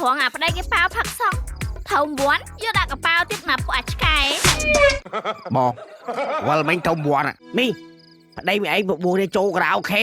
ព្រងអាប្តីគេប៉ាវផឹកសងធំវ័នយកដាក់កប៉ាវទៀតមកពួកអាឆ្កែបងវល់មិញធំវ័ននេះប្តីមីឯងបបួសនេះចូលក្រៅខេ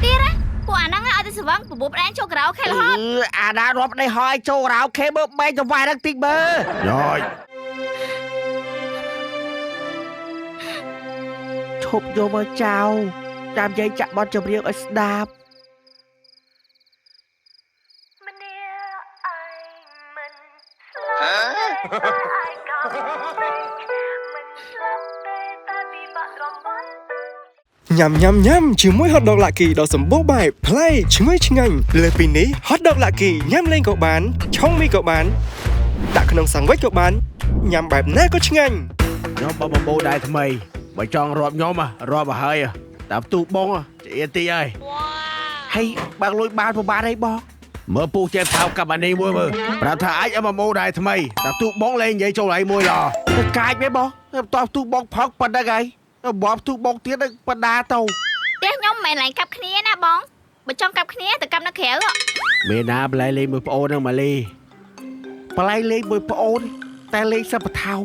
ទៀតណាពួកអាហ្នឹងឲ្យទៅស្វឹងបបួសប្តីចូលក្រៅខេរហូតអាណារាប់ប្តីហើយចូលក្រៅខេបើបែកទៅវាយនឹងតិចបើយឈប់យកមកចោលតាមយាយចាក់បត់ជម្រាបឲ្យស្ដាប់ញ៉ាំញ៉ាំញ៉ាំជាមួយ hot dog ឡាគីដ៏សម្បូរបែបប្លែកឈ្ងុយឆ្ងាញ់លើពីនេះ hot dog ឡាគីញ៉ាំលេងក៏បានឆុងមីក៏បានដាក់ក្នុងសាំងវិចក៏បានញ៉ាំបែបណាក៏ឆ្ងាញ់ខ្ញុំបបោដែរថ្មីបើចង់រាប់ខ្ញុំរាប់ឲ្យហើយតែផ្ទុះបងជាទីហើយហើយបើកលុយបានប្រហែលហើយបងមើលពូចេះថោកกับអានេះមួយមើលប្រាប់ថាអាចឲ្យមកម៉ូដែរថ្មីតែផ្ទុះបងលេងនិយាយចូលហើយមួយឡទៅកាចមែនបងតោះផ្ទុះបងផឹកប៉ុណ្ណឹងហើយបបផ្ទុះបងទៀតបដាទៅផ្ទះខ្ញុំមិនឡើងកាប់គ្នាណាបងបើចង់កាប់គ្នាទៅកាប់នៅក្រៅមានណាប្លែលេងមួយប្អូនហ្នឹងម៉ាលីប្លែលេងមួយប្អូនតែលេងសិបថោនិ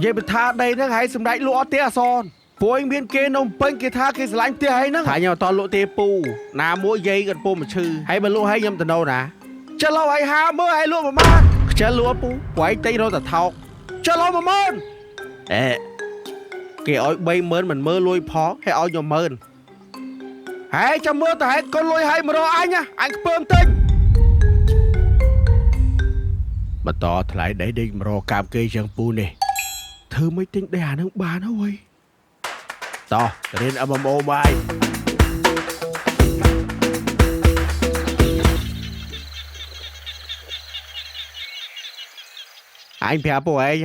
យាយបើថាដីហ្នឹងហើយសម្ដេចលក់អត់ទេអសនពួកឯងមានគេនំពេញគេថាគេស្រឡាញ់ផ្ទះហើយហ្នឹងថាខ្ញុំអត់តលក់ទេពូណាមួយយាយក៏ពុំមកឈឺហើយបើលក់ហើយខ្ញុំទៅណូណាចុះលោឲ្យហាមើលឲ្យលក់10000ខ្ជិលលក់ពូពួកឯងតែរត់តែថោកចុះលោ10000អេគេឲ្យ30000មិនមើលលុយផងហើយឲ្យខ្ញុំ10000ហើយចាំមើលទៅហេតុកូនលុយឲ្យមករកអញខ្ពើមតិចបន្តថ្លៃដីដេកមករកកាប់គេជាងពូនេះធ្វើមិនទិញដីអានឹងបានហើយតោះរៀន MMO បាយអញប្រាប់ពួកឯង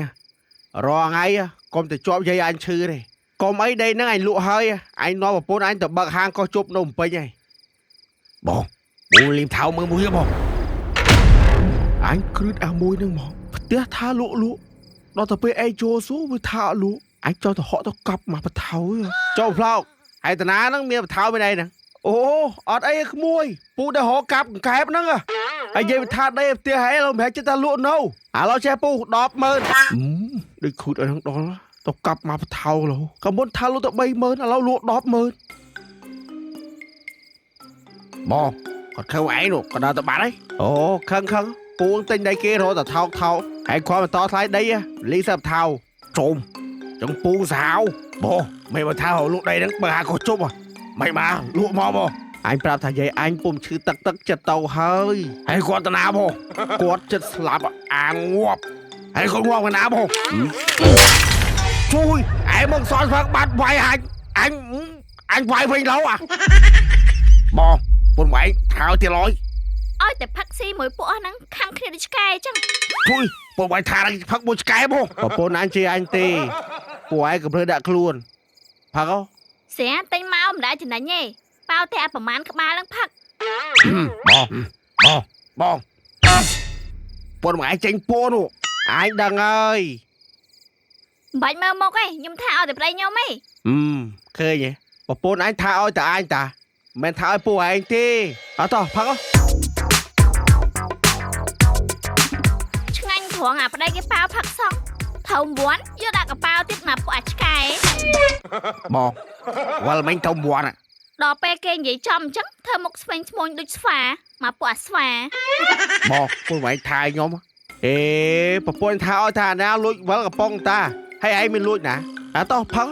រងថ្ងៃកុំទៅជាប់យាយអញឈឺទេកុំអីដីហ្នឹងអញលក់ហើយអញនាំប្រពន្ធអញទៅបើកហាងកោះជប់នៅភ្នំពេញហើយបងលីមថៅមើលមួយបងអញគ្រឹតអាមួយហ្នឹងហ្មងផ្ទះថាលក់ដល់ទៅពេលឯងចូលសួរវាថាអត់លក់អញចោលទៅហក់ទៅកាប់មកបថៅចូលផ្លោកហើយតាណាហ្នឹងមានបថៅមានអីហ្នឹងអូអត់អីក្មួយពូទៅហកកាប់កែបហ្នឹងហើយនិយាយថាដីផ្ទះហែលោកមិនហែកចិត្តថាលក់នៅឥឡូវចេះពូ100,000ដូចខូតឲ្យហ្នឹងដល់ទៅកាប់មកបថៅលោក៏មុនថាលក់ទៅ30000ឥឡូវលក់100,000បងគាត់ខើឯងនោះក៏ដល់ទៅបាត់ហើយអូខឹងពូទិញដីគេរត់ទៅថោកហើយគាត់បន្តថ្លៃដីលីសិបថៅជុំចឹងពូសាវបងមិនមកថាលក់ដីហ្នឹងបើហាកោះជប់មិនមកលក់មកបងអញប្រាប់ថាយាយអញពុំឈឺទឹកចិត្តទៅហើយគាត់តាណាបងគាត់ចិត្តស្លាប់អាងាប់ហើយគាត់ងាប់កណាបងជួយឯងមកសល់ផឹកបាត់វាយអញវាយវិញឡូបងពុនវាយថើទៀតឡយឲ្យតែផឹកស៊ីមួយពួកអស់ហ្នឹងខំគ្នាដូចឆ្កែអញ្ចឹងជួយពុនវាយថាផឹកមួយឆ្កែបងប្រពន្ធអញជាអញទេពួកឯងកំភ្លើដាក់ខ្លួនផឹកស្រាទិញមកមិនដែលចំណេញទេប៉ាវតែប្រហែលក្បាលហ្នឹងផឹកបងពុនមកឯងចេញពួនអញដឹងហើយមិនបាច់មើលមុខទេខ្ញុំថាឲ្យតែប្តីខ្ញុំទេឃើញទេប្រពន្ធអញថាឲ្យតែអញតាមិនថាឲ្យពួកឯងទេអត់តោះផឹកឆ្ងាញ់ព្រងអាប្តីគេប៉ាវផឹកសងធំវ័នយកដាក់កប៉ាវទៀតមកពួកអាឆ្កែបងវល់មិញធំវ័នដល់ពេលគេនិយាយចំអញ្ចឹងធ្វើមុខស្វែងស្មូនដូចស្វាមកពួកអាស្វាបងពុនវាយថាខ្ញុំប្រពន្ធថាឲ្យថាណាលួចវល់កំប៉ុងតាហើយឯងមានលួចណាអត់តោះផឹក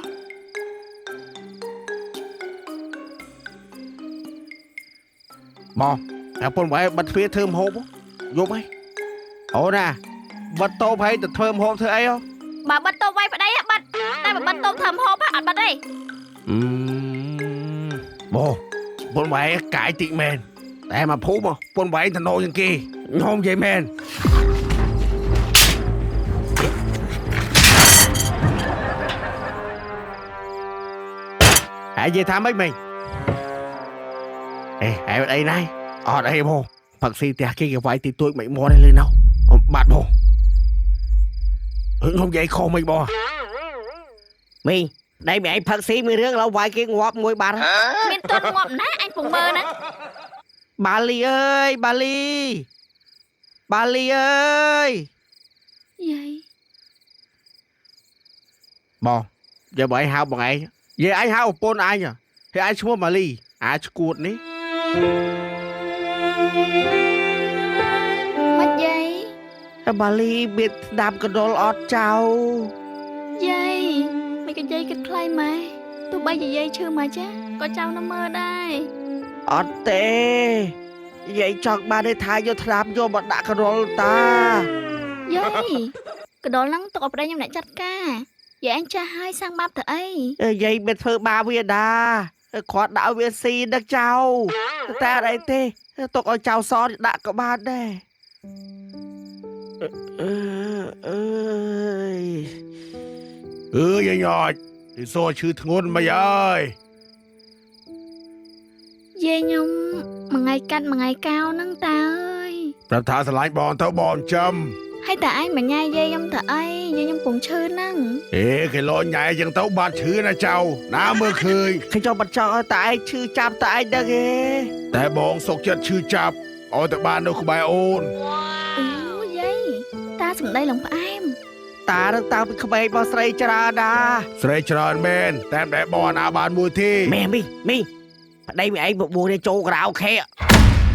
បងតែពុនវាយបិទទ្វារធ្វើម្ហូបយប់ហើយអូណាបិទតូបហើយទៅធ្វើម្ហូបធ្វើអីបើបិទតូបវាយប្តីបិទតែបើបិទតូបធ្វើម្ហូបអត់បិទទេបងពុនវាយកាយតិចមែនតែមកភូមិពុនវាយទៅណូជាងគេខ្ញុំនិយាយមែនហើយនិយាយថាម៉េចហើយអីណៃអត់អីបងផឹកស៊ីផ្ទះគេវាយទីទួចមិនមាត់ទេលឺណៅបាត់បងខ្ញុំនិយាយខុសមិនបងមីងដៃមីឯងផឹកស៊ីមានរឿងឡូវវាយគេងាប់មួយបាត់មានទុនងាប់ណាអញពងមើលហ្នឹង Bali ơi Bali ơi Vậy Bon giờ bọn anh hao bọn anh vậy anh hao một pôn anh à thì anh mua Bali à chú cuột ní mất vậy Bali biết đam cái đồ ọt cháu Vậy mấy cái dây cái play mà tôi bay về dây chưa mà chứ có cháu nó mơ đây ọt tê vậy chọn ba đây thay vô tháp vô bọn đã cái đồ ta Vậy cái đó lắng tôi ở đây nhưng lại chặt ca vậy anh cha hai sang bắp thở ấy vậy biết thơ ba viên đà khoát đạo viên xin được cháu ta đây tê tôi có cháu so đã có ba đây ơi vậy nhỏ thì so chứ ngôn mày ơi Dê nhung mà ngày canh mà ngày cao nắng ta ơi Tao thả sờ lại bọn tao bọn châm hay tại ai mà nhai dê nhung thở ấy dê nhung cũng chư nắng Ê cái lỗi nhảy chẳng tao bạn chữ nè cháu Ná mơ khơi Khi cho bạn cho tại chữ chạp tại đó ghê Tại bọn sọc chất chữ chạp Ôi tao bạn đâu có bài ôn Vậy ta sừng đây lòng em Ta đang tao bị không bay bao srei chara đà Srei chara men Tem đẹp bọn à bạn mùi thi Mẹ mi đây mày ấy buồn đi chô gạo khe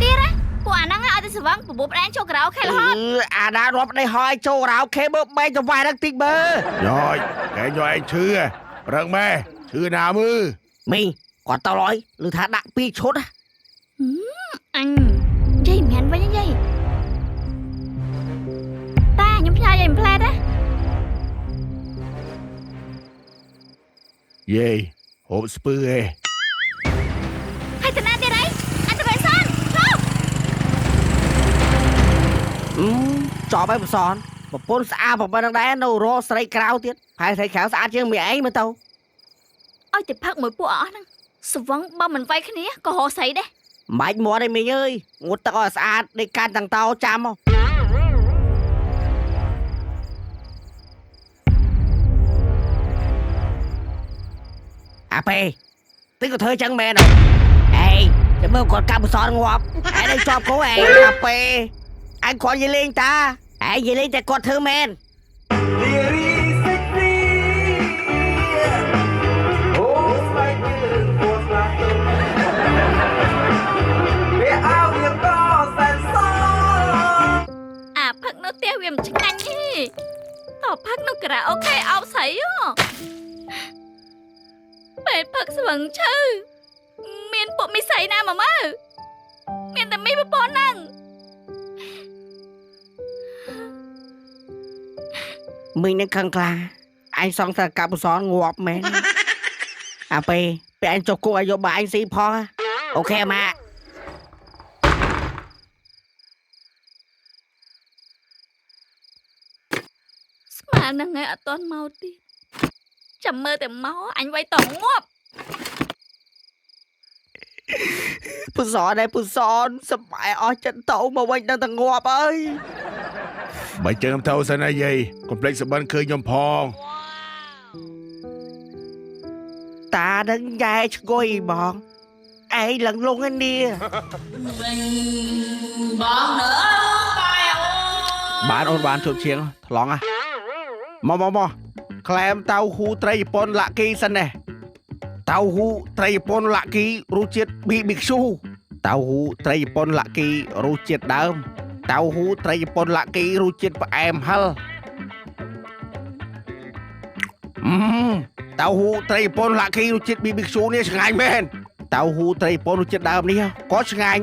Tía đó Cô à năng ở đây sự vắng Bộ đang chô gạo khe là hết À đã rộp đây hỏi chô gạo khe bơ bay cho vài đăng tích bơ Rồi cái cho anh chư à Răng mê chư nào mư Mi còn tao nói lưu thả đặng pi chốt á Anh Dây mẹn với như vậy Ta nhóm pha dây pha đó Gì hộp spư ê Hay tình anh đi đấy Anh ta phải son cho mấy một son một bốn xa một bên đá đâu rô srei cao tiết hay thấy khảo xa chứ mày ấy mà tao Ôi thì phát mũi bộ ở năng sự vắng bao mình vay cái này có hồ xảy đấy mày mua đây mình ơi ngút tao ở xa đi can thằng tao chăm không à pê tính của thơ chẳng mẹ đâu ê để mơ còn cam một son ngọt ai đây cho cố ê à pê anh còn gì lên ta ai gì lên ta còn thơ men à phát nó tiêu viêm chức năng đi tỏ phát nó kira ok áo sấy á bể phát sự vắng chư miền bộ mi sấy nào mà mơ miền tầm mi bộ năng mình đang khăng cla anh xong ra cặp son ngọt men à pê anh cho cô vô bà anh xí pho ok mà mà năng nghe ở toàn mau đi chầm mơ tìm máu anh vay tổng ngọt Phụ son sắp mãi ở chân tàu mà quanh đang thằng ngọt ơi Mày chân em thâu sao này gì Complex sắp bên khơi nhom phong Ta đang dài cho coi bọn ai lần luôn anh đi bọn nữa Bạn ôn bạn chụp chiếng lóng à Mò Klem tao hu trai pon lạ kỳ sân nè Tao hu trai pon lạ kỳ ru chết bị bịch su Tao hu trai pon lạ kỳ ru chết đơm Tao hu trai pon lạ kỳ ru chết bà em hal Tao hu trai pon lạ kỳ ru chết bị bịch su nè ngay men Tao hu trai pon ru chết đơm nè có ngay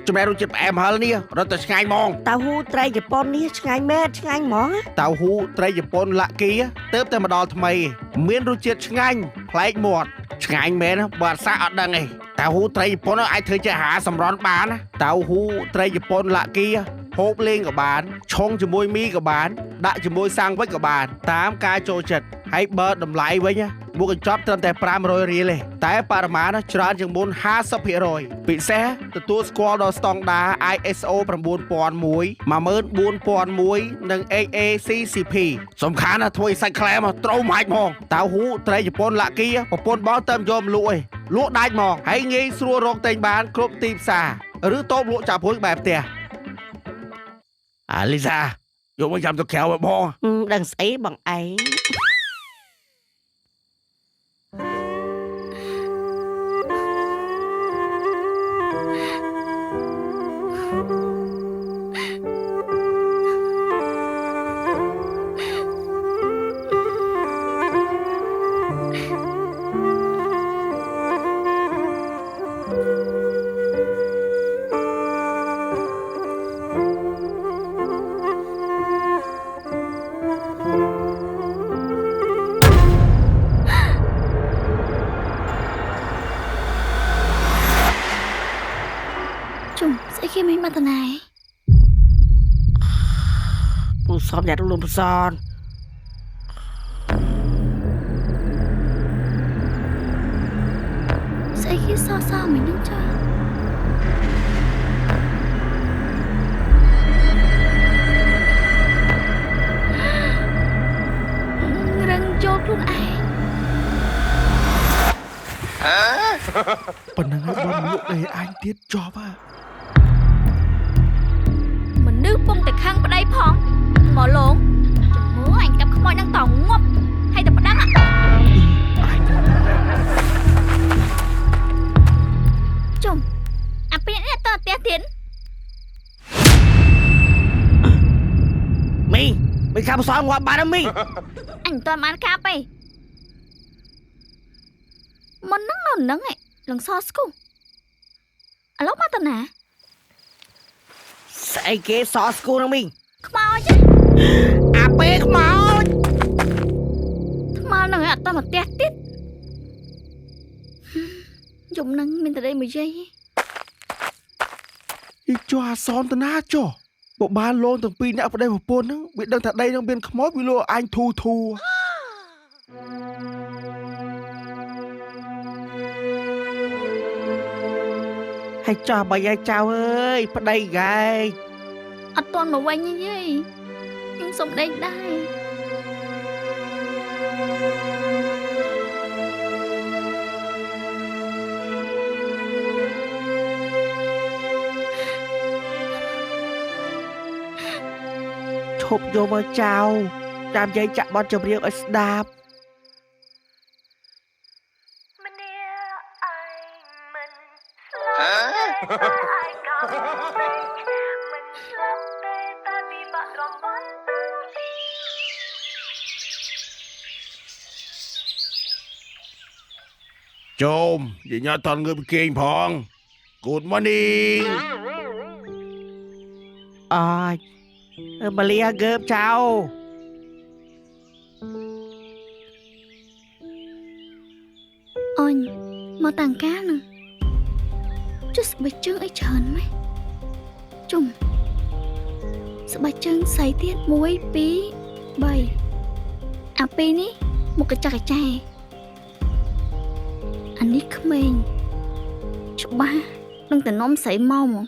cho mẹ ru chết bà em hal nè rồi tao ngay mong Tao hu trai Japan ni ngay mẹ ngay món á. Tao hu trai Japan lạ kỳ á tớp tới mà đo thầm mày miên ru chết ngay plek một ngay mẹ nó bật xa ở đằng này Tao hu trai Japan nó ai thưa chả hả sầm rón bán á Tao hu trai Japan lạ kỳ á hộp lên của bạn chong cho môi mi của bạn đã cho môi sang với của bạn 8k trôi chật hãy bớt đầm lại với nhá មកកញ្ចប់ត្រឹមតែ500រៀលទេតែបរិមាណច្រើនជាងមុន 50% ពិសេសទទួលស្គាល់ដល់ស្តង់ដារ ISO 9001 14001 និង HACCP សំខាន់ណាស់ធ្វើឲ្យសាច់ខ្លែមកត្រូវម៉ាច់ហ្មងតៅហ៊ូត្រីជប៉ុនឡាគីប្រពន្ធបងទៅយកមកលក់ឯងលក់ដាច់ហ្មងហើយងាយស្រួលរកទិញបានគ្រប់ទីផ្សារឬតូបលក់ចាប់រួចបែបផ្ទះលីសាយកមកចាំទៅក្រៅបង ដឹងស្អីបងឯង ជុំស្អីគេមិនមកតណៃ ពូសំយ៉ាត់លំសន ស្អីគេសោសមិនដឹងចារឹងចូលខ្លួនឯង ប៉ុណ្ណឹងហើយបងលក់ឯអញទៀតចប់ហ่ะ មនុស្សពងតែខឹងប្តីផងមកលងជាមួយអញកាប់ខ្មោចនឹងតងាប់ហើយតែប្តឹងជុំអាពីនេះតើផ្ទះទៀត មីងមិនខាប់សងងាប់បានទេមីង អញមិនទាន់បានកាប់ទេមុនហ្នឹងនៅហ្នឹងឯងលងសស្គូឥឡូវមកតណា ស្អីគេសស្គូនឹងមីង ខ្មោច អាពេលខ្មោច ថ្មហ្នឹងឯងអត់តមកផ្ទះទៀតយំហ្នឹងមានតែដេកមួយយាយ អីចុះអាសនតាណាចុះបបានលងទាំងពីរអ្នកប្តីប្រពន្ធហ្នឹងវាដឹងថាដីនឹងមានខ្មោចវាលក់អញធូធូ ហើយចោះបើយាយចៅអើយប្តីហ្គេង អត់តន់មកវិញទេយាយខ្ញុំសុំដេកដែរ ឈប់យកមកចៅចាំយាយចាក់បទចម្រៀងឲ្យស្ដាប់ Chôm, vậy nhớ toàn người bị kinh phong. Good morning. អើយមកលីអាកើបចៅ អញមកតាំងកាលហ្នឹងចុះស្បែកជើងអីច្រើនម៉េចជុំស្បែកជើងស្អីទៀត1 2 3អាពីរនេះមកកញ្ចក់កញ្ចែអានេះក្មេងច្បាស់នឹងតែនំស្រីមកហ្មង